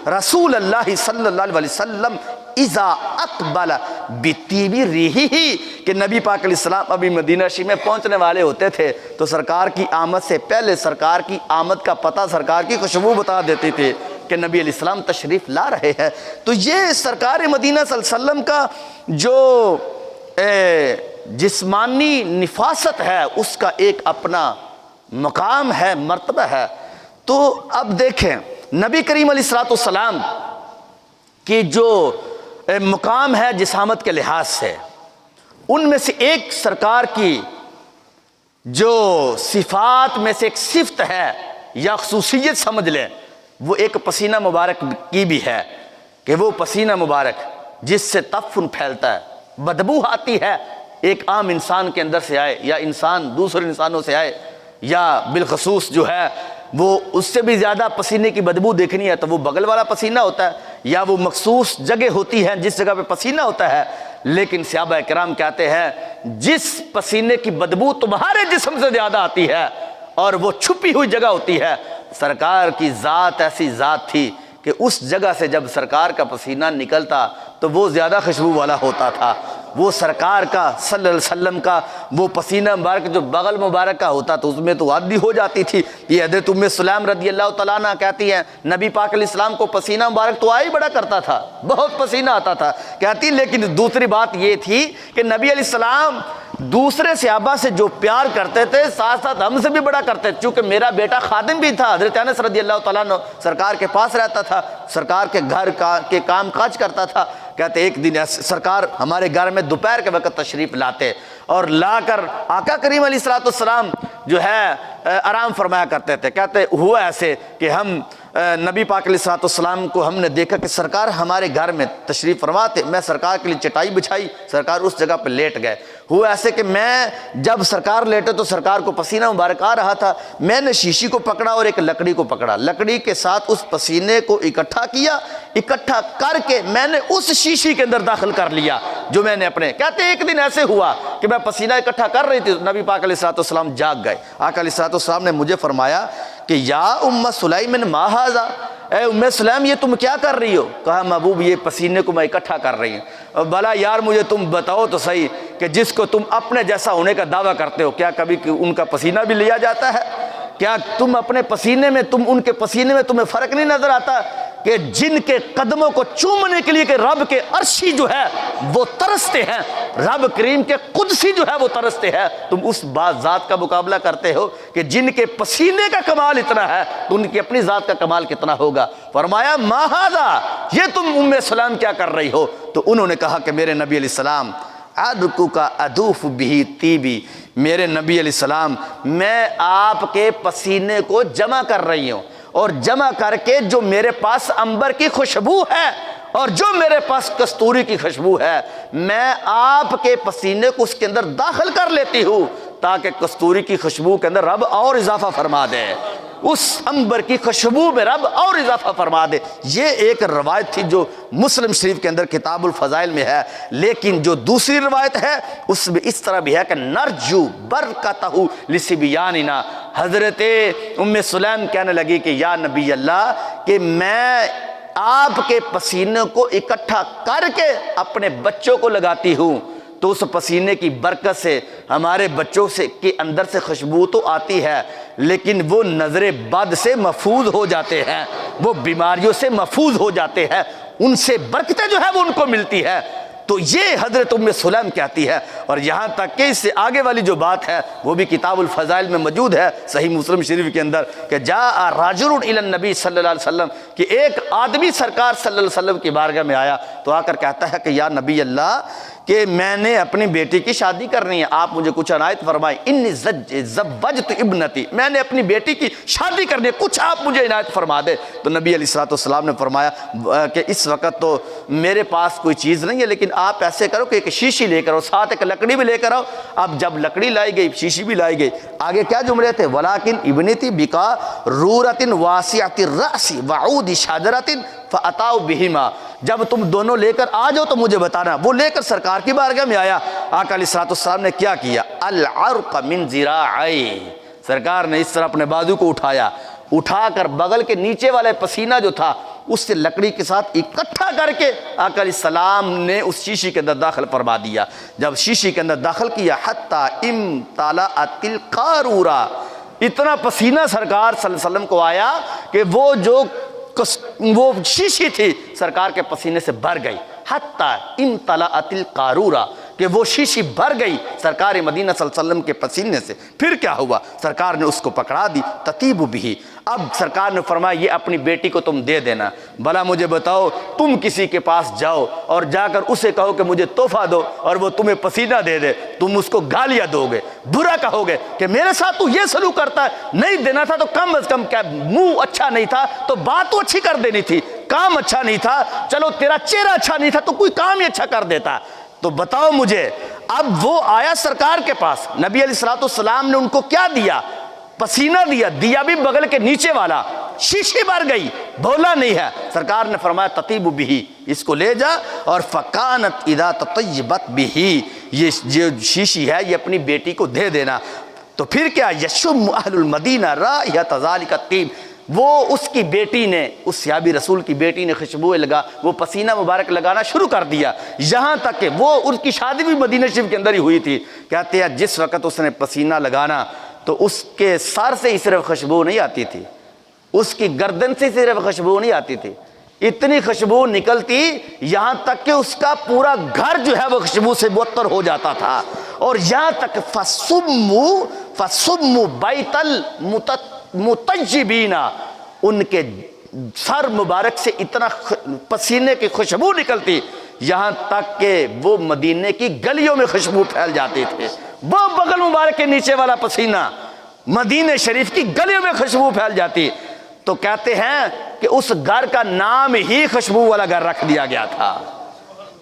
رسول اللہ صلی اللہ علیہ وسلم اذا اقبل بطیبی ریحہ، کہ نبی پاک علیہ السلام ابھی مدینہ شریف میں پہنچنے والے ہوتے تھے تو سرکار کی آمد سے پہلے سرکار کی آمد کا پتہ سرکار کی خوشبو بتا دیتی تھی کہ نبی علیہ السلام تشریف لا رہے ہیں۔ تو یہ سرکار مدینہ صلی اللہ علیہ وسلم کا جو جسمانی نفاست ہے اس کا ایک اپنا مقام ہے، مرتبہ ہے۔ تو اب دیکھیں نبی کریم علیہ السلام کی جو مقام ہے جسامت کے لحاظ سے، ان میں سے ایک سرکار کی جو صفات میں سے ایک صفت ہے یا خصوصیت سمجھ لیں، وہ ایک پسینہ مبارک کی بھی ہے کہ وہ پسینہ مبارک جس سے تفن پھیلتا ہے، بدبو آتی ہے، ایک عام انسان کے اندر سے آئے یا انسان دوسرے انسانوں سے آئے یا بالخصوص جو ہے وہ اس سے بھی زیادہ پسینے کی بدبو دیکھنی ہے تو وہ بغل والا پسینہ ہوتا ہے یا وہ مخصوص جگہ ہوتی ہے جس جگہ پہ پسینہ ہوتا ہے۔ لیکن صحابہ کرام کہتے ہیں جس پسینے کی بدبو تمہارے جسم سے زیادہ آتی ہے اور وہ چھپی ہوئی جگہ ہوتی ہے، سرکار کی ذات ایسی ذات تھی کہ اس جگہ سے جب سرکار کا پسینہ نکلتا تو وہ زیادہ خوشبو والا ہوتا تھا۔ وہ سرکار کا صلی اللہ علیہ وسلم کا وہ پسینہ مبارک جو بغل مبارک کا ہوتا تو اس میں تو عادی ہو جاتی تھی۔ یہ حضرت ام سلیم رضی اللہ تعالیٰ عنہ کہتی ہیں نبی پاک علیہ السلام کو پسینہ مبارک تو آ ہی بڑا کرتا تھا، بہت پسینہ آتا تھا کہتی، لیکن دوسری بات یہ تھی کہ نبی علیہ السلام دوسرے صحابہ سے جو پیار کرتے تھے ساتھ ساتھ ہم سے بھی بڑا کرتے تھے، چونکہ میرا بیٹا خادم بھی تھا، حضرت انس رضی اللہ تعالیٰ عنہ سرکار کے پاس رہتا تھا، سرکار کے گھر کے کام کاج کرتا تھا۔ کہتے ایک دن سرکار ہمارے گھر میں دوپہر کے وقت تشریف لاتے اور لا کر آقا کریم علیہ السلام جو ہے آرام فرمایا کرتے تھے۔ کہتے ہوا ایسے کہ ہم نبی پاک علیہ السلام کو ہم نے دیکھا کہ سرکار ہمارے گھر میں تشریف فرما تھے، میں سرکار کے لیے چٹائی بچھائی، سرکار اس جگہ پہ لیٹ گئے۔ ہوا ایسے کہ میں جب سرکار لیٹے تو سرکار کو پسینہ مبارک آ رہا تھا، میں نے شیشی کو پکڑا اور ایک لکڑی کو پکڑا، لکڑی کے ساتھ اس پسینے کو اکٹھا کیا، اکٹھا کر کے میں نے اس شیشی کے اندر داخل کر لیا جو میں نے اپنے۔ کہتے ایک دن ایسے ہوا کہ میں پسینہ اکٹھا کر رہی تھی، نبی پاک علیہ السلام جاگ گئے۔ آقا علیہ السلام نے مجھے فرمایا کہ یا ام سلیم ما ھذا، اے ام سلیم یہ تم کیا کر رہی ہو؟ کہا محبوب یہ پسینے کو میں اکٹھا کر رہی ہوں۔ بھلا یار مجھے تم بتاؤ تو صحیح کہ جس کو تم اپنے جیسا ہونے کا دعویٰ کرتے ہو کیا کبھی ان کا پسینہ بھی لیا جاتا ہے؟ کیا تم اپنے پسینے میں ان کے پسینے میں تمہیں فرق نہیں نظر آتا کہ جن کے قدموں کو چومنے کے لیے کہ رب کے عرشی جو ہے وہ ترستے ہیں، رب کریم کے قدسی جو ہے وہ ترستے ہیں، تم اس ذات کا مقابلہ کرتے ہو کہ جن کے پسینے کا کمال اتنا ہے تو ان کی اپنی ذات کا کمال کتنا ہوگا؟ فرمایا ما ھذا، یہ تم ام سلام کیا کر رہی ہو؟ تو انہوں نے کہا کہ میرے نبی علیہ السلام ادعوک کا ادوف بھی طیبی، میرے نبی علیہ السلام میں آپ کے پسینے کو جمع کر رہی ہوں اور جمع کر کے جو میرے پاس عنبر کی خوشبو ہے اور جو میرے پاس کستوری کی خوشبو ہے میں آپ کے پسینے کو اس کے اندر داخل کر لیتی ہوں تاکہ کستوری کی خوشبو کے اندر رب اور اضافہ فرما دے، اس عنبر کی خوشبو میں رب اور اضافہ فرما دے۔ یہ ایک روایت تھی جو مسلم شریف کے اندر کتاب الفضائل میں ہے، لیکن جو دوسری روایت ہے اس میں اس طرح بھی ہے کہ نرجو برکتہ لصبیاننا، حضرت ام سلیم کہنے لگی کہ یا نبی اللہ کہ میں آپ کے پسینے کو اکٹھا کر کے اپنے بچوں کو لگاتی ہوں تو اس پسینے کی برکت سے ہمارے بچوں سے کے اندر سے خوشبو تو آتی ہے لیکن وہ نظر بد سے محفوظ ہو جاتے ہیں، وہ بیماریوں سے محفوظ ہو جاتے ہیں، ان سے برکتیں جو ہے وہ ان کو ملتی ہے۔ تو یہ حضرت ام سلیم کہتی ہے، اور یہاں تک کہ اس سے آگے والی جو بات ہے وہ بھی کتاب الفضائل میں موجود ہے صحیح مسلم شریف کے اندر کہ جاء رجل الی النبی صلی اللہ علیہ وسلم، کہ ایک آدمی سرکار صلی اللہ علیہ وسلم کی بارگاہ میں آیا تو آ کر کہتا ہے کہ یا نبی اللہ کہ میں نے اپنی بیٹی کی شادی کرنی ہے، آپ مجھے کچھ عنایت فرمائیں، انی زوجت ابنتی، میں نے اپنی بیٹی کی شادی کرنی ہے، کچھ آپ مجھے عنایت فرما دے۔ تو نبی علیہ السلام نے فرمایا کہ اس وقت تو میرے پاس کوئی چیز نہیں ہے، لیکن آپ ایسے کرو کہ ایک شیشی لے کر آؤ، ساتھ ایک لکڑی بھی لے کر آؤ۔ اب جب لکڑی لائی گئی، شیشی بھی لائی گئی، آگے کیا جملے تھے؟ ولیکن ابنتی بکا رورت واسعۃ الرأس وعود شجرۃ فاتوا بہما، جب تم دونوں لے کر آ جاؤ تو مجھے بتانا۔ وہ لے کر سرکار کی بارگاہ میں آیا، آقا علیہ السلام نے کیا کیا؟ العرق من ذراعی، سرکار نے اس طرح اپنے بازو کو اٹھایا، اٹھا کر بغل کے نیچے والے پسینہ جو تھا اس سے لکڑی کے ساتھ اکٹھا کر کے آقا علیہ السلام نے اس شیشی کے اندر داخل فرما دیا۔ جب شیشی کے اندر داخل کیا حتی امتلأت القارورہ، اتنا پسینہ سرکار صلی اللہ علیہ وسلم کو آیا کہ وہ شیشی تھی سرکار کے پسینے سے بھر گئی۔ حتی امتلأت القارورہ، کہ وہ شیشی بھر گئی سرکار مدینہ صلی اللہ علیہ وسلم کے پسینے سے۔ پھر کیا ہوا؟ سرکار نے اس کو پکڑا دی، تطیب بھی، اب سرکار نے فرمایا یہ اپنی بیٹی کو تم دے دینا۔ بھلا مجھے بتاؤ، تم کسی کے پاس جاؤ اور جا کر اسے کہو کہ مجھے تحفہ دو اور وہ تمہیں پسینہ دے دے، تم اس کو گالیاں دو گے، برا کہو گے کہ میرے ساتھ تو یہ سلوک کرتا ہے، نہیں دینا تھا تو کم از کم کیا منہ اچھا نہیں تھا تو بات تو اچھی کر دینی تھی، کام اچھا نہیں تھا، چلو تیرا چہرہ اچھا نہیں تھا تو کوئی کام ہی اچھا کر دیتا۔ تو بتاؤ مجھے، اب وہ آیا سرکار کے پاس، نبی علیہ السلام نے ان کو کیا دیا؟ پسینہ دیا، دیا بھی بغل کے نیچے والا، شیشی بھر گئی، بولا نہیں ہے۔ سرکار نے فرمایا تطیب بھی، اس کو لے جا، اور فکانت اذا تطیبت بھی، یہ جو شیشی ہے یہ اپنی بیٹی کو دے دینا۔ تو پھر کیا؟ یشم اہل المدینہ رائحۃ ذالک الطیب، وہ اس کی بیٹی نے، اس صحابی رسول کی بیٹی نے خوشبو لگا، وہ پسینہ مبارک لگانا شروع کر دیا، یہاں تک کہ وہ ان کی شادی بھی مدینہ شریف کے اندر ہی ہوئی تھی۔ کہتے ہیں جس وقت اس نے پسینہ لگانا تو اس کے سر سے ہی صرف خوشبو نہیں آتی تھی، اس کی گردن سے صرف خوشبو نہیں آتی تھی، اتنی خوشبو نکلتی یہاں تک کہ اس کا پورا گھر جو ہے وہ خوشبو سے معطر ہو جاتا تھا۔ اور یہاں تک فَسُمُّ بَيْتَ الْمُطَيِّبِينَ، ان کے سر مبارک سے اتنا پسینے کی خوشبو نکلتی یہاں تک کہ وہ مدینے کی گلیوں میں خوشبو پھیل جاتی تھی۔ وہ بغل مبارک کے نیچے والا پسینہ مدینہ شریف کی گلیوں میں خوشبو پھیل جاتی۔ تو کہتے ہیں کہ اس گھر کا نام ہی خوشبو والا گھر رکھ دیا گیا تھا،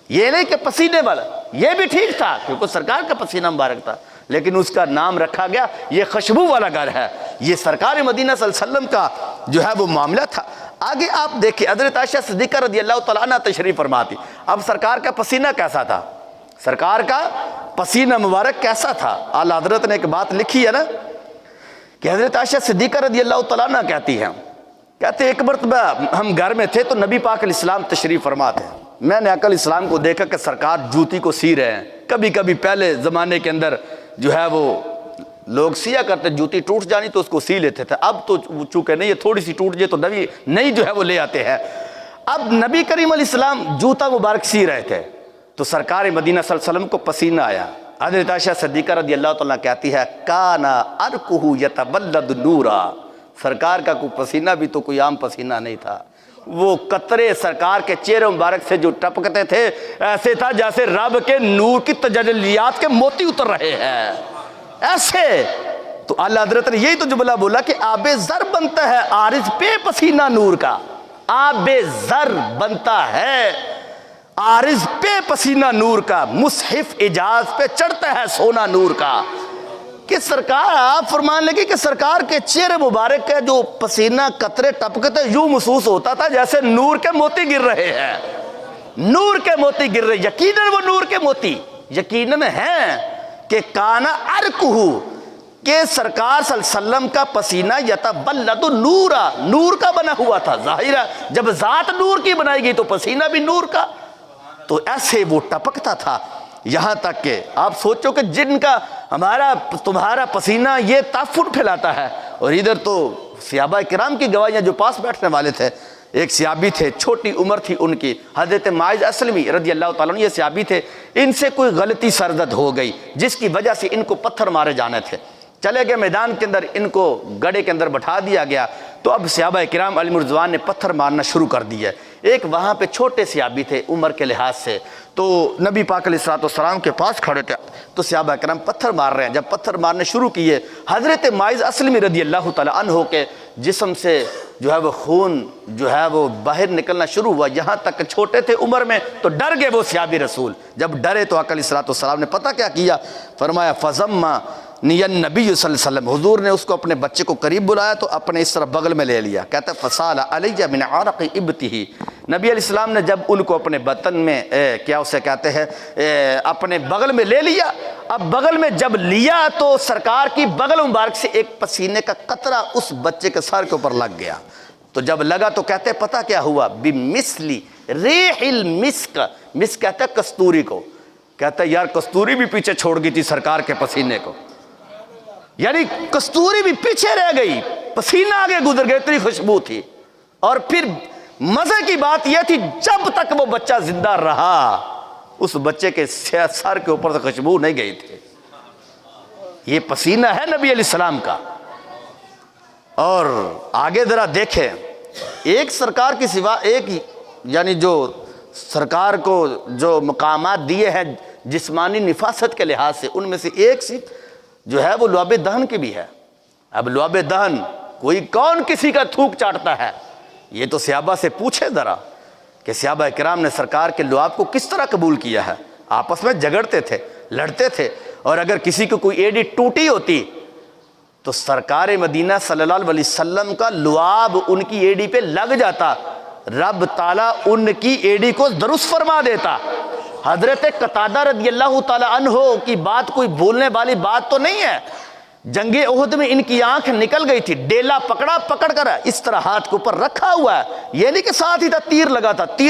یہ نہیں کہ پسینے والا، یہ بھی ٹھیک تھا کیونکہ سرکار کا پسینہ مبارک تھا، لیکن اس کا نام رکھا گیا یہ خوشبو والا گھر ہے۔ یہ سرکار مدینہ صلی اللہ علیہ وسلم کا جو ہے وہ معاملہ تھا۔ آگے آپ دیکھیں حضرت عائشہ صدیقہ رضی اللہ تعالیٰ عنہ تشریف فرماتی۔ اب سرکار کا پسینہ کیسا تھا؟ سرکار کا پسینہ مبارک کیسا تھا؟ اعلیٰ حضرت نے ایک بات لکھی ہے نا کہ حضرت عائشہ صدیقہ رضی اللہ تعالیٰ عنہ کہتی ہیں، کہتے ایک مرتبہ ہم گھر میں تھے تو نبی پاک علیہ السلام تشریف فرماتے ہیں، میں نے آقا علیہ السلام کو دیکھا کہ سرکار جوتی کو سی رہے ہیں۔ کبھی کبھی پہلے زمانے کے اندر جو ہے وہ لوگ سیا کرتے، جوتی ٹوٹ جانی تو اس کو سی لیتے تھے، اب تو چونکہ نہیں ہے، تھوڑی سی ٹوٹ جائے تو نئی جو ہے وہ لے آتے ہیں۔ اب نبی کریم علیہ السلام جوتا مبارک سی رہے تھے تو سرکار مدینہ صلی اللہ علیہ وسلم کو پسینہ آیا۔ حضرت عائشہ صدیقہ رضی اللہ تعالیٰ کہتی ہے کانا ارکہ یتبلد نورا، سرکار کا کوئی پسینہ بھی تو کوئی عام پسینہ نہیں تھا، وہ قطرے سرکار کے چہرے مبارک سے جو ٹپکتے تھے ایسے تھا جیسے رب کے نور کی تجلیات کے موتی اتر رہے ہیں، ایسے۔ تو اللہ حضرت نے یہی تو جملہ بولا کہ آب زر بنتا ہے عارض پہ پسینہ نور کا، آب زر بنتا ہے عارض پہ پسینہ نور کا، مصحف اجاز پہ چڑھتا ہے سونا نور کا۔ کہ سرکار آپ فرمان لگے کہ سرکار کے چہرے مبارک کے جو پسینہ قطرے ٹپکتے یوں محسوس ہوتا تھا جیسے نور کے موتی گر رہے ہیں، نور کے موتی گر رہے، یقیناً وہ نور کے موتی یقیناً ہیں کہ کانا ارکہ، کہ سرکار صلی اللہ علیہ وسلم کا پسینہ یتبلد نورا، نور کا بنا ہوا تھا۔ ظاہر ہے جب ذات نور کی بنائی گئی تو پسینہ بھی نور کا، تو ایسے وہ ٹپکتا تھا۔ یہاں تک کہ آپ سوچو کہ جن کا تمہارا پسینہ یہ تعفن پھیلاتا ہے، اور ادھر تو صحابہ کرام کی گواہیاں جو پاس بیٹھنے والے تھے، ایک صحابی تھے، چھوٹی عمر تھی ان کی، حضرت معاذ اسلمی رضی اللہ تعالیٰ عنہ، یہ صحابی تھے، ان سے کوئی غلطی سرزد ہو گئی جس کی وجہ سے ان کو پتھر مارے جانے تھے، چلے گئے میدان کے اندر، ان کو گڑھے کے اندر بٹھا دیا گیا، تو اب صحابہ کرام علیہم رضوان نے پتھر مارنا شروع کر دیا۔ ایک وہاں پہ چھوٹے صحابی تھے عمر کے لحاظ سے، تو نبی پاک علیہ السلام کے پاس کھڑے تھے، تو صحابہ کرام پتھر مار رہے ہیں۔ جب پتھر مارنے شروع کیے، حضرت معاذ اسلمی رضی اللہ تعالیٰ عنہ کے جسم سے جو ہے وہ خون جو ہے وہ باہر نکلنا شروع ہوا، یہاں تک چھوٹے تھے عمر میں، تو ڈر گئے وہ صحابی رسول۔ جب ڈرے تو آقا علیہ السلام نے پتہ کیا کیا؟ فرمایا فضمّ نبی صلی اللہ علیہ وسلم، حضور نے اس کو اپنے بچے کو قریب بلایا تو اپنے اس طرح بغل میں لے لیا، کہتا ہے فصال علیہ من عرق ابتہ، نبی علیہ السلام نے جب ان کو اپنے بطن میں کیا اسے کہتے ہیں اپنے بغل میں لے لیا۔ اب بغل میں جب لیا تو سرکار کی بغل مبارک سے ایک پسینے کا قطرہ اس بچے کے سر کے اوپر لگ گیا، تو جب لگا تو کہتے پتہ کیا ہوا؟ بمثلی ریح المسک، مسک کہتا ہے کستوری کو، کہتا ہے یار کستوری بھی پیچھے چھوڑ گئی تھی سرکار کے پسینے کو، یعنی کستوری بھی پیچھے رہ گئی، پسینہ آگے گزر گئے، اتنی خوشبو تھی۔ اور پھر مزے کی بات یہ تھی جب تک وہ بچہ زندہ رہا اس بچے کے سر کے اوپر سے خوشبو نہیں گئی تھی۔ یہ پسینہ ہے نبی علیہ السلام کا۔ اور آگے ذرا دیکھیں، ایک سرکار کی سوا ایک، یعنی جو سرکار کو جو مقامات دیے ہیں جسمانی نفاست کے لحاظ سے، ان میں سے ایک سی جو ہے وہ لعاب دہن کی بھی ہے۔ اب لعاب دہن کوئی کون کسی کا تھوک چاٹتا ہے؟ یہ تو صحابہ سے پوچھے ذرا کہ صحابہ کرام نے سرکار کے لعاب کو کس طرح قبول کیا ہے۔ آپس میں جھگڑتے تھے، لڑتے تھے، اور اگر کسی کو کوئی ایڑی ٹوٹی ہوتی تو سرکار مدینہ صلی اللہ علیہ وسلم کا لعاب ان کی ایڑی پہ لگ جاتا، رب تعالیٰ ان کی ایڑی کو درست فرما دیتا۔ حضرت قتادہ رضی اللہ تعالیٰ عنہ کی بات کوئی بھولنے والی بات تو نہیں ہے۔ جنگ احد میں ان کی آنکھ نکل گئی تھی، ڈیلا پکڑ کر اس طرح ہاتھ کے اوپر رکھا ہوا ہے، یہ نہیں کہ ساتھ ہی تھا تیر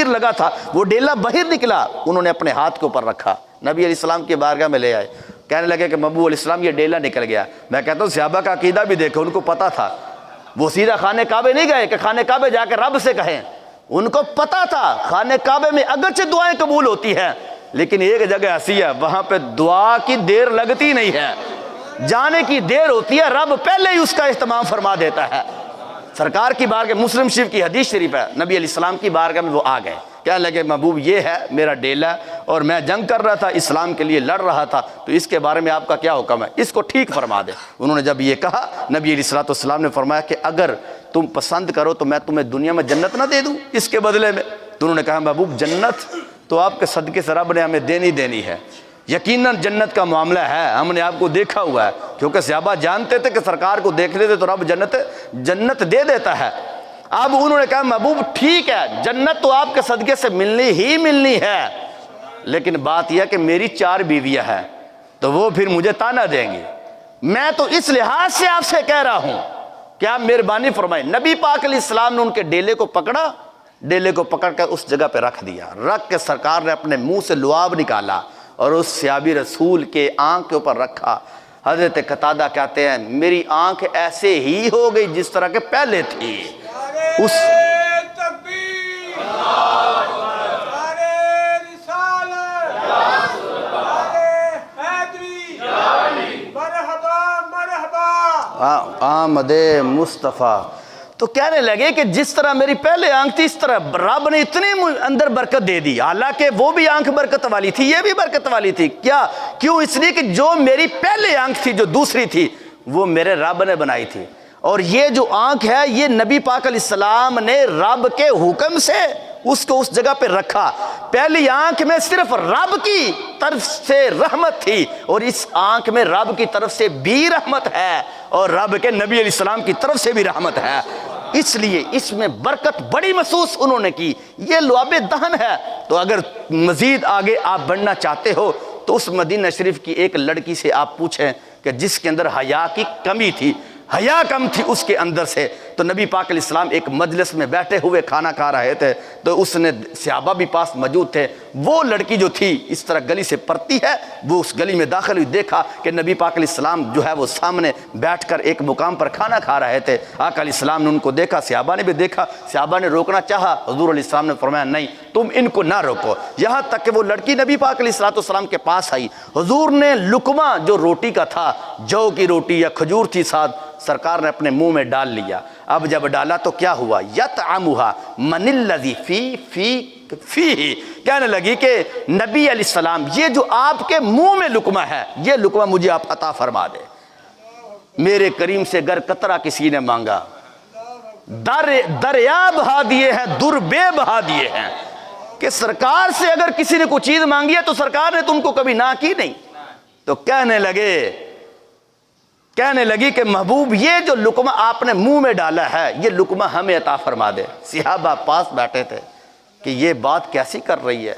لگا تھا، وہ ڈیلا باہر نکلا، انہوں نے اپنے ہاتھ کے اوپر رکھا، نبی علیہ السلام کی بارگاہ میں لے آئے، کہنے لگے کہ محبوب علیہ السلام یہ ڈیلا نکل گیا۔ میں کہتا ہوں صحابہ کا عقیدہ بھی دیکھو، ان کو پتا تھا، وہ سیدھا خانہ کعبے نہیں گئے کہ خانہ کعبے جا کے رب سے کہیں، ان کو پتا تھا خانہ کعبے میں اگرچہ دعائیں قبول ہوتی ہیں لیکن ایک جگہ ایسی ہے وہاں پہ دعا کی دیر لگتی نہیں ہے، جانے کی دیر ہوتی ہے، رب پہلے ہی اس کا اہتمام فرما دیتا ہے۔ سرکار کی بارگاہ، مسلم شریف کی حدیث شریف ہے، نبی علیہ السلام کی بارگاہ میں وہ آ گئے، کہنے لگے محبوب یہ ہے میرا ڈیلا اور میں جنگ کر رہا تھا، اسلام کے لیے لڑ رہا تھا، تو اس کے بارے میں آپ کا کیا حکم ہے، اس کو ٹھیک فرما دے۔ انہوں نے جب یہ کہا، نبی علیہ السلام نے فرمایا کہ اگر تم پسند کرو تو میں تمہیں دنیا میں جنت نہ دے دوں اس کے بدلے میں؟ تو انہوں نے کہا محبوب جنت تو آپ کے صدقے سے رب نے ہمیں دینی ہے، یقیناً جنت کا معاملہ ہے، ہم نے آپ کو دیکھا ہوا ہے، کیونکہ صحابہ جانتے تھے کہ سرکار کو دیکھ لیتے تو رب جنت دے دیتا ہے۔ اب انہوں نے کہا محبوب ٹھیک ہے، جنت تو آپ کے صدقے سے ملنی ہے، لیکن بات یہ ہے کہ میری 4 بیویاں ہیں تو وہ پھر مجھے تانا دیں گی، میں تو اس لحاظ سے آپ سے کہہ رہا ہوں کہ آپ مہربانی فرمائیں۔ نبی پاک علیہ السلام نے ان کے ڈیلے کو پکڑا، ڈیلے کو پکڑ کر اس جگہ پہ رکھ دیا، رکھ کے سرکار نے اپنے منہ سے لعاب نکالا اور اس صحابی رسول کے آنکھ کے اوپر رکھا۔ حضرت قتادہ کہتے ہیں میری آنکھ ایسے ہی ہو گئی جس طرح کے پہلے تھی۔ اس آمد مصطفیٰ تو کہنے لگے کہ جس طرح میری پہلے آنکھ تھی اس طرح رب نے اتنی اندر برکت دے دی، حالانکہ وہ بھی آنکھ برکت والی تھی، یہ بھی برکت والی تھی، کیوں؟ اس لیے کہ جو میری پہلے آنکھ تھی جو دوسری تھی وہ میرے رب نے بنائی تھی، اور یہ جو آنکھ ہے یہ نبی پاک علیہ السلام نے رب کے حکم سے اس کو اس جگہ پہ رکھا۔ پہلی آنکھ میں صرف رب کی طرف سے رحمت تھی اور اس آنکھ میں رب کی طرف سے بھی رحمت ہے اور رب کے نبی علیہ السلام کی طرف سے بھی رحمت ہے، اس لیے اس میں برکت بڑی محسوس انہوں نے کی۔ یہ لعاب دہن ہے۔ تو اگر مزید آگے آپ بڑھنا چاہتے ہو تو اس مدینہ شریف کی ایک لڑکی سے آپ پوچھیں کہ جس کے اندر حیا کی کمی تھی، حیا کم تھی اس کے اندر سے، تو نبی پاک علیہ السلام ایک مجلس میں بیٹھے ہوئے کھانا کھا رہے تھے تو اس نے صحابہ بھی پاس موجود تھے، وہ لڑکی جو تھی اس طرح گلی سے پرتی ہے، وہ اس گلی میں داخل ہوئی، دیکھا کہ نبی پاک علیہ السلام جو ہے وہ سامنے بیٹھ کر ایک مقام پر کھانا کھا رہے تھے۔ آقا علیہ السلام نے ان کو دیکھا، صحابہ نے بھی دیکھا، صحابہ نے روکنا چاہا، حضور علیہ السلام نے فرمایا نہیں تم ان کو نہ روکو، یہاں تک کہ وہ لڑکی نبی پاک علیہ السلام کے پاس آئی۔ حضور نے لقمہ جو روٹی کا تھا، جو کی روٹی یا کھجور تھی ساتھ، سرکار نے اپنے منہ میں ڈال لیا۔ اب جب ڈالا تو کیا ہوا؟ یطعمها من الذی فی کہنے لگی کہ نبی علیہ السلام یہ جو آپ کے منہ میں لقمہ ہے یہ لقمہ مجھے آپ عطا فرما دے۔ میرے کریم سے گر قطرہ کسی نے مانگا، دریا بہا دیے ہیں، در بے بہا دیے ہیں، کہ سرکار سے اگر کسی نے کوئی چیز مانگی ہے تو سرکار نے تم کو کبھی نہ کی نہیں۔ تو کہنے لگی کہ محبوب یہ جو لقمہ آپ نے منہ میں ڈالا ہے یہ لقمہ ہمیں عطا فرما دے۔ صحابہ پاس بیٹھے تھے کہ یہ بات کیسی کر رہی ہے،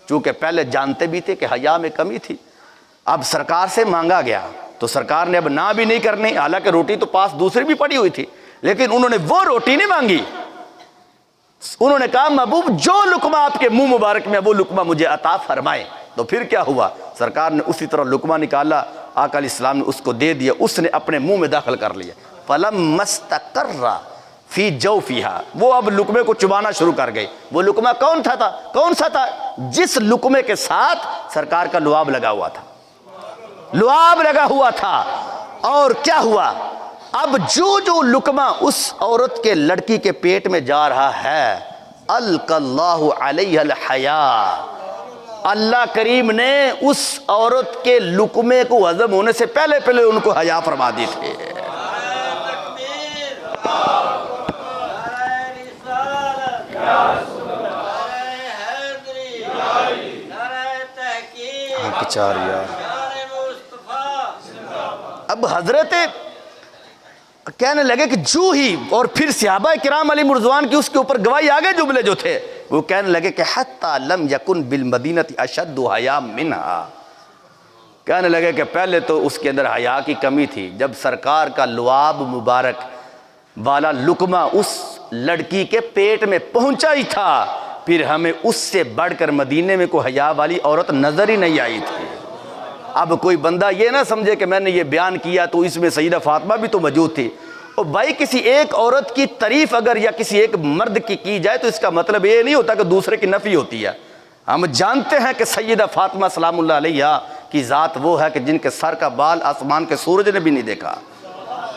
چونکہ پہلے جانتے بھی تھے کہ حیا میں کمی تھی، اب سرکار سے مانگا گیا تو سرکار نے اب نہ بھی نہیں کرنی، حالانکہ روٹی تو پاس دوسری بھی پڑی ہوئی تھی، لیکن انہوں نے وہ روٹی نہیں مانگی، انہوں نے کہا محبوب جو لقمہ آپ کے منہ مبارک میں وہ لقمہ مجھے عطا فرمائے. تو پھر کیا ہوا؟ سرکار نے اسی طرح لقمہ نکالا، آقا علیہ السلام نے اس کو دے دیا، اس نے اپنے منہ میں داخل کر لیا. فَلَمَّا اسْتَقَرَّ فِي جَوْفِهَا، وہ اب لقمے کو چبانا شروع کر گئی. وہ لقمہ کون سا تھا؟ جس لقمے کے ساتھ سرکار کا لعاب لگا ہوا تھا. لعاب لگا ہوا تھا. اور کیا ہوا؟ اب جو لقمہ اس عورت کے لڑکی کے پیٹ میں جا رہا ہے، القى اللہ علیہ الحیا، اللہ کریم نے اس عورت کے لقمے کو ہضم ہونے سے پہلے ان کو حیا فرما دی تھی. اب حضرت کہنے لگے کہ جو ہی، اور پھر صحابہ کرام علیہ رضوان کی اس کے اوپر گواہی آگے جملے جو تھے وہ کہنے لگے کہ حتی لم یکن بالمدینۃ اشد حیا منہا، کہنے لگے کہ پہلے تو اس کے اندر حیا کی کمی تھی، جب سرکار کا لعاب مبارک والا لقمہ اس لڑکی کے پیٹ میں پہنچا ہی تھا، پھر ہمیں اس سے بڑھ کر مدینے میں کوئی حیا والی عورت نظر ہی نہیں آئی تھی. اب کوئی بندہ یہ نہ سمجھے کہ میں نے یہ بیان کیا تو اس میں سیدہ فاطمہ بھی تو موجود تھی. اور بھائی کسی ایک عورت کی تعریف اگر یا کسی ایک مرد کی جائے تو اس کا مطلب یہ نہیں ہوتا کہ دوسرے کی نفی ہوتی ہے. ہم جانتے ہیں کہ سیدہ فاطمہ سلام اللہ علیہا کی ذات وہ ہے کہ جن کے سر کا بال آسمان کے سورج نے بھی نہیں دیکھا.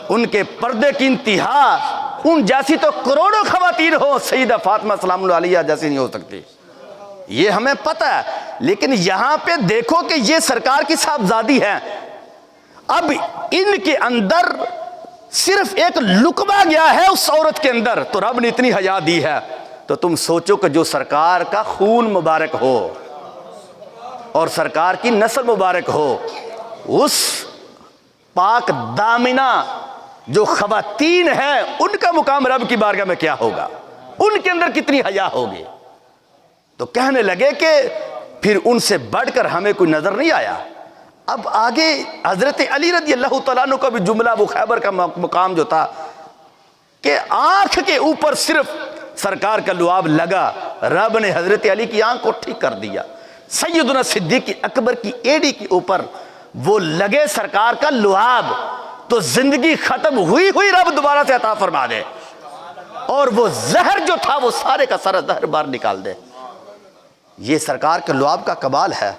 ان کے پردے کی انتہا ان جیسی تو کروڑوں خواتین ہو، سیدہ فاطمہ سلام اللہ علیہا جیسی نہیں ہو سکتی، یہ ہمیں پتہ ہے. لیکن یہاں پہ دیکھو کہ یہ سرکار کی صاحبزادی ہے. اب ان کے اندر صرف ایک لقمہ گیا ہے اس عورت کے اندر تو رب نے اتنی حیا دی ہے. تو تم سوچو کہ جو سرکار کا خون مبارک ہو اور سرکار کی نسل مبارک ہو، اس پاک دامنہ جو خواتین ہیں ان کا مقام رب کی بارگاہ میں کیا ہوگا، ان کے اندر کتنی حیا ہوگی. تو کہنے لگے کہ پھر ان سے بڑھ کر ہمیں کوئی نظر نہیں آیا. اب آگے حضرت علی رضی اللہ تعالیٰ عنہ کا بھی جملہ، وہ خیبر کا مقام جو تھا کہ آنکھ کے اوپر صرف سرکار کا لعاب لگا، رب نے حضرت علی کی آنکھ کو ٹھیک کر دیا. سیدنا صدیق اکبر کی ایڑی کے اوپر وہ لگے سرکار کا لعاب تو زندگی ختم ہوئی رب دوبارہ سے عطا فرما دے، اور وہ زہر جو تھا وہ سارے کا سارا زہر باہر نکال دے. یہ سرکار کے لعاب کا کمال ہے.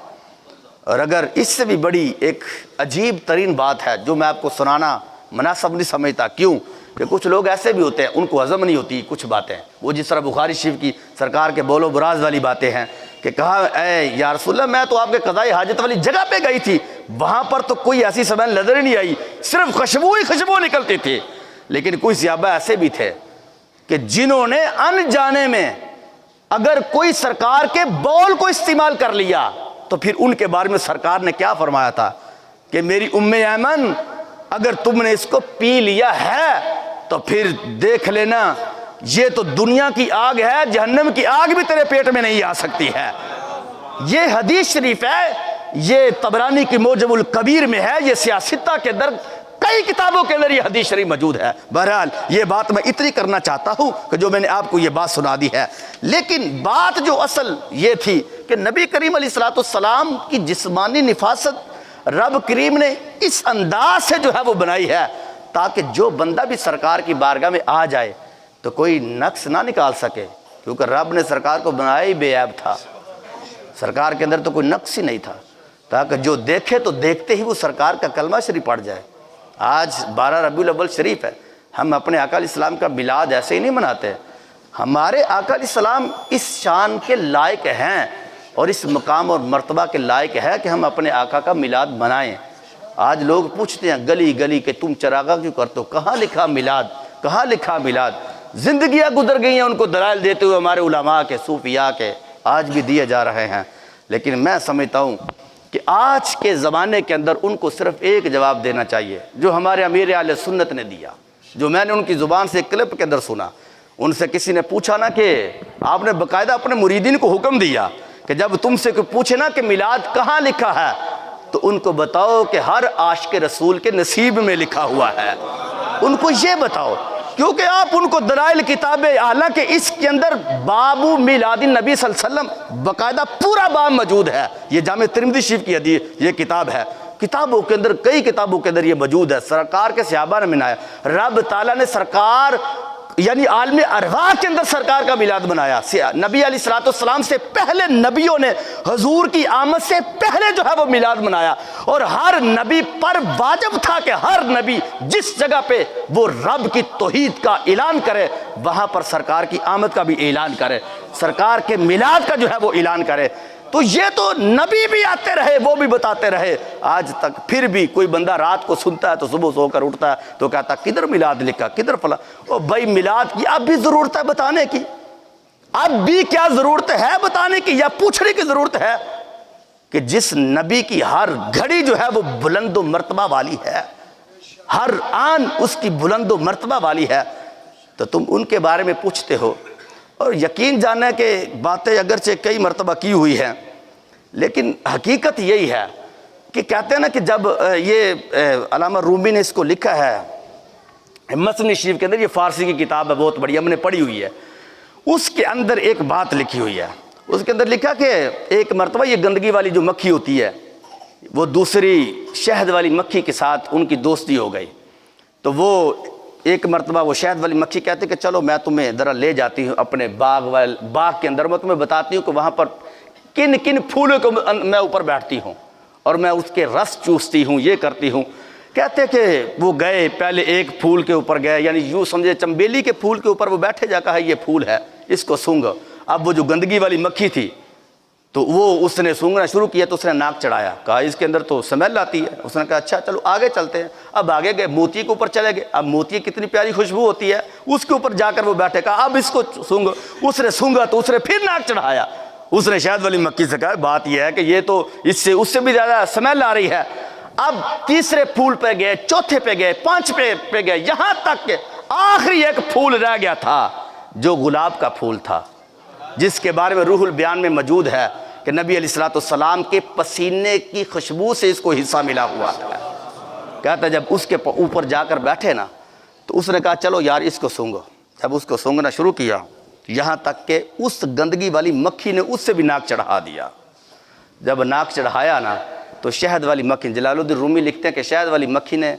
اور اگر اس سے بھی بڑی ایک عجیب ترین بات ہے جو میں آپ کو سنانا مناسب نہیں سمجھتا، کیوں کہ کچھ لوگ ایسے بھی ہوتے ہیں ان کو ہضم نہیں ہوتی کچھ باتیں. وہ جس طرح بخاری شریف کی سرکار کے بول و براز والی باتیں ہیں کہ کہا اے یا رسول اللہ میں تو آپ کے قضاء حاجت والی جگہ پہ گئی تھی، وہاں پر تو کوئی ایسی سمین نظر ہی نہیں آئی، صرف خوشبو نکلتی تھی. لیکن کوئی صحابہ ایسے بھی تھے کہ جنہوں نے انجانے میں اگر کوئی سرکار کے بول کو استعمال کر لیا تو پھر ان کے بارے میں سرکار نے کیا فرمایا تھا کہ میری ام ایمن اگر تم نے اس کو پی لیا ہے تو پھر دیکھ لینا یہ تو دنیا کی آگ ہے، جہنم کی آگ بھی تیرے پیٹ میں نہیں آ سکتی ہے. یہ حدیث شریف ہے، یہ طبرانی کی موجم الکبیر میں ہے، یہ سیاستہ کے اندر کئی کتابوں کے اندر یہ حدیث شریف موجود ہے. بہرحال یہ بات میں اتنی کرنا چاہتا ہوں کہ جو میں نے آپ کو یہ بات سنا دی ہے. لیکن بات جو اصل یہ تھی کہ نبی کریم علیہ السلام کی جسمانی نفاست رب کریم نے اس انداز سے جو ہے وہ بنائی ہے تاکہ جو بندہ بھی سرکار کی بارگاہ میں آ جائے تو کوئی نقص نہ نکال سکے، کیونکہ رب نے سرکار کو بنایا ہی بے عیب تھا. سرکار کے اندر تو کوئی نقص ہی نہیں تھا، تاکہ جو دیکھے تو دیکھتے ہی وہ سرکار کا کلمہ شریف پڑھ جائے. آج 12 ربیع الاول شریف ہے، ہم اپنے آقا علیہ السلام کا میلاد ایسے ہی نہیں مناتے. ہمارے آقا علیہ السلام اس شان کے لائق ہیں اور اس مقام اور مرتبہ کے لائق ہے کہ ہم اپنے آقا کا میلاد منائیں. آج لوگ پوچھتے ہیں گلی گلی کہ تم چراغاں کیوں کرتے ہو، کہاں لکھا میلاد، کہاں لکھا میلاد. زندگیاں گزر گئی ہیں ان کو دلائل دیتے ہوئے ہمارے علماء کے، صوفیاء کے، آج بھی دیے جا رہے ہیں. لیکن میں سمجھتا ہوں کہ آج کے زمانے کے اندر ان کو صرف ایک جواب دینا چاہیے جو ہمارے امیر اہل سنت نے دیا، جو میں نے ان کی زبان سے کلپ کے اندر سنا. ان سے کسی نے پوچھا نا کہ آپ نے باقاعدہ اپنے مریدین کو حکم دیا کہ جب تم سے کوئی پوچھے نا کہ میلاد کہاں لکھا ہے تو ان کو بتاؤ کہ ہر عاشق رسول کے نصیب میں لکھا ہوا ہے. ان کو یہ بتاؤ کیونکہ آپ ان کو دلائل کتابیں، حالانکہ اس کے اندر بابو میلاد النبی صلی اللہ علیہ وسلم باقاعدہ پورا باب موجود ہے. یہ جامع ترمذی شریف کی حدیث یہ کتاب ہے. کتابوں کے اندر، کئی کتابوں کے اندر یہ موجود ہے. سرکار کے صحابہ نے منایا، رب تعالیٰ نے سرکار یعنی عالم ارواح کے اندر سرکار کا میلاد منایا. نبی علیہ الصلوۃ والسلام سے پہلے نبیوں نے حضور کی آمد سے پہلے جو ہے وہ میلاد منایا. اور ہر نبی پر واجب تھا کہ ہر نبی جس جگہ پہ وہ رب کی توحید کا اعلان کرے وہاں پر سرکار کی آمد کا بھی اعلان کرے، سرکار کے میلاد کا جو ہے وہ اعلان کرے. تو یہ تو نبی بھی آتے رہے، وہ بھی بتاتے رہے آج تک. پھر بھی کوئی بندہ رات کو سنتا ہے تو صبح سو کر اٹھتا ہے تو کہتا کدھر میلاد لکھا، کدھر فلاں. او بھائی میلاد کی اب بھی ضرورت ہے بتانے کی؟ اب بھی کیا ضرورت ہے بتانے کی یا پوچھنے کی ضرورت ہے کہ جس نبی کی ہر گھڑی جو ہے وہ بلند و مرتبہ والی ہے، ہر آن اس کی بلند و مرتبہ والی ہے، تو تم ان کے بارے میں پوچھتے ہو. اور یقین جانا کہ باتیں اگرچہ کئی مرتبہ کی ہوئی ہیں لیکن حقیقت یہی ہے کہ کہتے ہیں نا کہ جب یہ علامہ رومی نے اس کو لکھا ہے مثنی شریف کے اندر، یہ فارسی کی کتاب ہے بہت بڑی، ہم نے پڑھی ہوئی ہے. اس کے اندر ایک بات لکھی ہوئی ہے، اس کے اندر لکھا کہ ایک مرتبہ یہ گندگی والی جو مکھی ہوتی ہے وہ دوسری شہد والی مکھی کے ساتھ ان کی دوستی ہو گئی. تو وہ ایک مرتبہ وہ شہد والی مکھی کہتے کہ چلو میں تمہیں ذرا لے جاتی ہوں اپنے باغ کے اندر، میں تمہیں بتاتی ہوں کہ وہاں پر کن کن پھولوں کو میں اوپر بیٹھتی ہوں اور میں اس کے رس چوستی ہوں، یہ کرتی ہوں. کہتے کہ وہ گئے، پہلے ایک پھول کے اوپر گئے، یعنی یوں سمجھے چمبیلی کے پھول کے اوپر وہ بیٹھے، جا کہا یہ پھول ہے اس کو سونگھ. اب وہ جو گندگی والی مکھی تھی تو وہ اس نے سونگنا شروع کیا تو اس نے ناک چڑھایا، کہا اس کے اندر تو سمیل آتی ہے. اس نے کہا اچھا چلو آگے چلتے ہیں. اب آگے گئے، موتی کے اوپر چلے گئے. اب موتی کتنی پیاری خوشبو ہوتی ہے، اس کے اوپر جا کر وہ بیٹھے، کہا اب اس کو سونگھ. اس نے سونگا تو اس نے پھر ناک چڑھایا. اس نے شہد والی مکھی سے کہا بات یہ ہے کہ یہ تو اس سے بھی زیادہ سمیل آ رہی ہے. اب تیسرے پھول پہ گئے، چوتھے پہ گئے، پانچویں پہ گئے، یہاں تک کہ آخری ایک پھول رہ گیا تھا جو گلاب کا پھول تھا، جس کے بارے میں روح البیان میں موجود ہے کہ نبی علیہ الصلوۃ والسلام کے پسینے کی خوشبو سے اس کو حصہ ملا ہوا ہے. کہتا جب اس کے اوپر جا کر بیٹھے نا تو اس نے کہا چلو یار اس کو سونگو. جب اس کو سونگنا شروع کیا یہاں تک کہ اس گندگی والی مکھی نے اس سے بھی ناک چڑھا دیا. جب ناک چڑھایا نا تو شہد والی مکھی، جلال الدین رومی لکھتے ہیں کہ شہد والی مکھی نے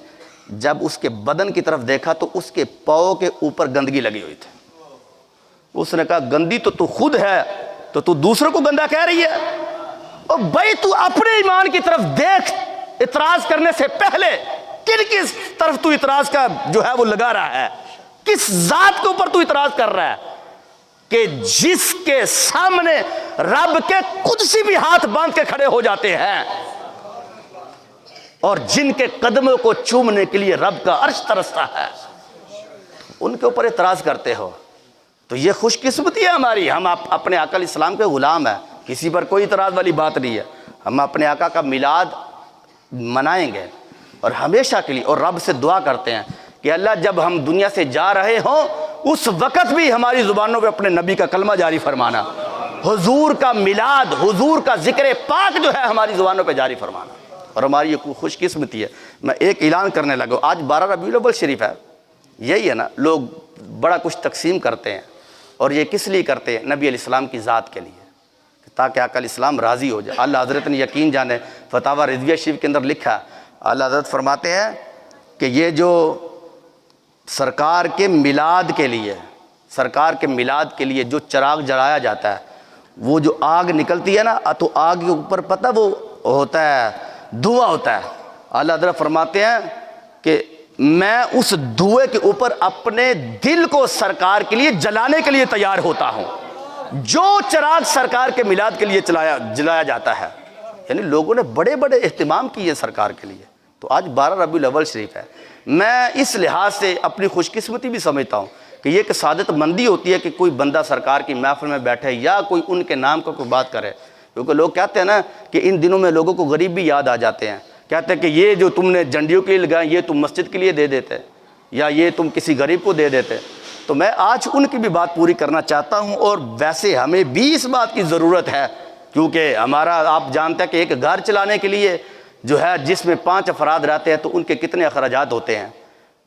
جب اس کے بدن کی طرف دیکھا تو اس کے پاؤں کے اوپر گندگی لگی ہوئی تھی. اس نے کہا گندی تو خود ہے تو دوسروں کو گندا کہہ رہی ہے. اور بھائی تو اپنے ایمان کی طرف دیکھ، اعتراض کرنے سے پہلے کس طرف تو اعتراض کا جو ہے وہ لگا رہا ہے، کس ذات کے اوپر تو اعتراض کر رہا ہے کہ جس کے سامنے رب کے قدسی بھی ہاتھ باندھ کے کھڑے ہو جاتے ہیں اور جن کے قدموں کو چومنے کے لیے رب کا عرش ترستا ہے، ان کے اوپر اعتراض کرتے ہو. تو یہ خوش قسمتی ہے ہماری، ہم اپنے آقا علیہ السلام کے غلام ہیں، کسی پر کوئی اعتراض والی بات نہیں ہے. ہم اپنے آقا کا میلاد منائیں گے اور ہمیشہ کے لیے، اور رب سے دعا کرتے ہیں کہ اللہ جب ہم دنیا سے جا رہے ہوں اس وقت بھی ہماری زبانوں پہ اپنے نبی کا کلمہ جاری فرمانا، حضور کا میلاد، حضور کا ذکر پاک جو ہے ہماری زبانوں پہ جاری فرمانا. اور ہماری یہ خوش قسمتی ہے. میں ایک اعلان کرنے لگا، آج 12 ربیع الاول شریف ہے. یہی ہے نا، لوگ بڑا کچھ تقسیم کرتے ہیں اور یہ کس لیے کرتے ہیں؟ نبی علیہ السلام کی ذات کے لیے، تاکہ آقا علیہ السلام راضی ہو جائے. اللہ حضرت نے یقین جانے فتاوی رضویہ شریف کے اندر لکھا، اللہ حضرت فرماتے ہیں کہ یہ جو سرکار کے میلاد کے لیے جو چراغ جلایا جاتا ہے، وہ جو آگ نکلتی ہے نا تو آگ کے اوپر پتہ وہ ہوتا ہے، دھواں ہوتا ہے. اللہ حضرت فرماتے ہیں کہ میں اس دھوئے کے اوپر اپنے دل کو سرکار کے لیے جلانے کے لیے تیار ہوتا ہوں. جو چراغ سرکار کے میلاد کے لیے جلایا جاتا ہے، یعنی لوگوں نے بڑے بڑے اہتمام کیے سرکار کے لیے. تو آج 12 ربیع الاول شریف ہے. میں اس لحاظ سے اپنی خوش قسمتی بھی سمجھتا ہوں کہ یہ ایک سعادت مندی ہوتی ہے کہ کوئی بندہ سرکار کی محفل میں بیٹھے یا کوئی ان کے نام کا کوئی بات کرے. کیونکہ لوگ کہتے ہیں نا کہ ان دنوں میں لوگوں کو غریب بھی یاد آ جاتے ہیں. کہتے ہیں کہ یہ جو تم نے جنڈیوں کے لیے لگائیں یہ تم مسجد کے لیے دے دیتے یا یہ تم کسی غریب کو دے دیتے. تو میں آج ان کی بھی بات پوری کرنا چاہتا ہوں. اور ویسے ہمیں بھی اس بات کی ضرورت ہے کیونکہ ہمارا آپ جانتے ہیں کہ ایک گھر چلانے کے لیے جو ہے جس میں 5 افراد رہتے ہیں تو ان کے کتنے اخراجات ہوتے ہیں.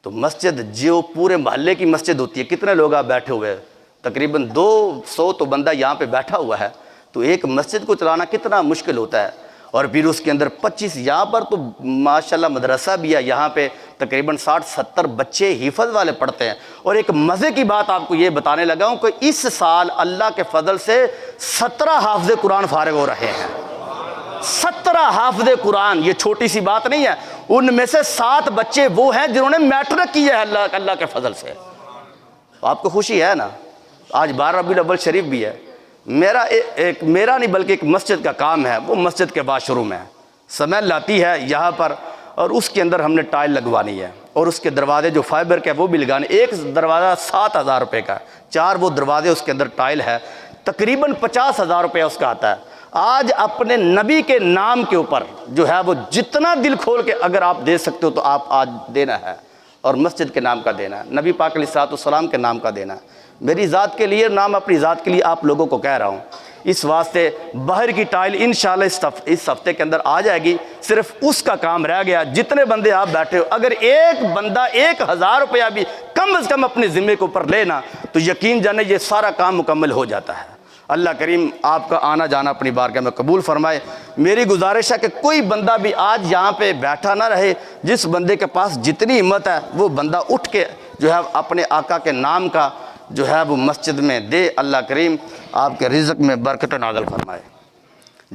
تو مسجد جو پورے محلے کی مسجد ہوتی ہے، کتنے لوگ آپ بیٹھے ہوئے ہیں؟ تقریباً 200 تو بندہ یہاں پہ بیٹھا ہوا ہے، تو ایک مسجد کو چلانا کتنا مشکل ہوتا ہے، اور پھر اس کے اندر 25 یہاں پر تو ماشاءاللہ مدرسہ بھی ہے، یہاں پہ تقریباً 60-70 بچے حفظ والے پڑھتے ہیں۔ اور ایک مزے کی بات آپ کو یہ بتانے لگا ہوں کہ اس سال اللہ کے فضل سے 17 حافظ قرآن فارغ ہو رہے ہیں۔ 17 حافظ قرآن، یہ چھوٹی سی بات نہیں ہے، ان میں سے 7 بچے وہ ہیں جنہوں نے میٹرک کی ہے اللہ کے فضل سے۔ آپ کو خوشی ہے نا؟ آج 12 ربیع الاول شریف بھی ہے۔ میرا نہیں بلکہ ایک مسجد کا کام ہے، وہ مسجد کے واش روم ہے، سمیل آتی ہے یہاں پر، اور اس کے اندر ہم نے ٹائل لگوانی ہے، اور اس کے دروازے جو فائبر کے وہ بھی لگانے، ایک دروازہ 7,000 روپے کا، 4 وہ دروازے اس کے اندر ٹائل ہے، تقریباً 50,000 روپے اس کا آتا ہے۔ آج اپنے نبی کے نام کے اوپر جو ہے وہ جتنا دل کھول کے اگر آپ دے سکتے ہو تو آپ آج دینا ہے، اور مسجد کے نام کا دینا ہے، نبی پاک علیہ الصلوۃ والسلام کے نام کا دینا ہے۔ میری ذات کے لیے نام، اپنی ذات کے لیے آپ لوگوں کو کہہ رہا ہوں، اس واسطے باہر کی ٹائل انشاءاللہ اس ہفتے کے اندر آ جائے گی، صرف اس کا کام رہ گیا۔ جتنے بندے آپ بیٹھے ہو، اگر ایک بندہ 1,000 روپیہ بھی کم از کم اپنے ذمے کے اوپر لینا تو یقین جانے یہ سارا کام مکمل ہو جاتا ہے۔ اللہ کریم آپ کا آنا جانا اپنی بارگاہ میں قبول فرمائے۔ میری گزارش ہے کہ کوئی بندہ بھی آج یہاں پہ بیٹھا نہ رہے، جس بندے کے پاس جتنی ہمت ہے وہ بندہ اٹھ کے جو ہے اپنے آقا کے نام کا جو ہے وہ مسجد میں دے۔ اللہ کریم آپ کے رزق میں برکت نازل فرمائے۔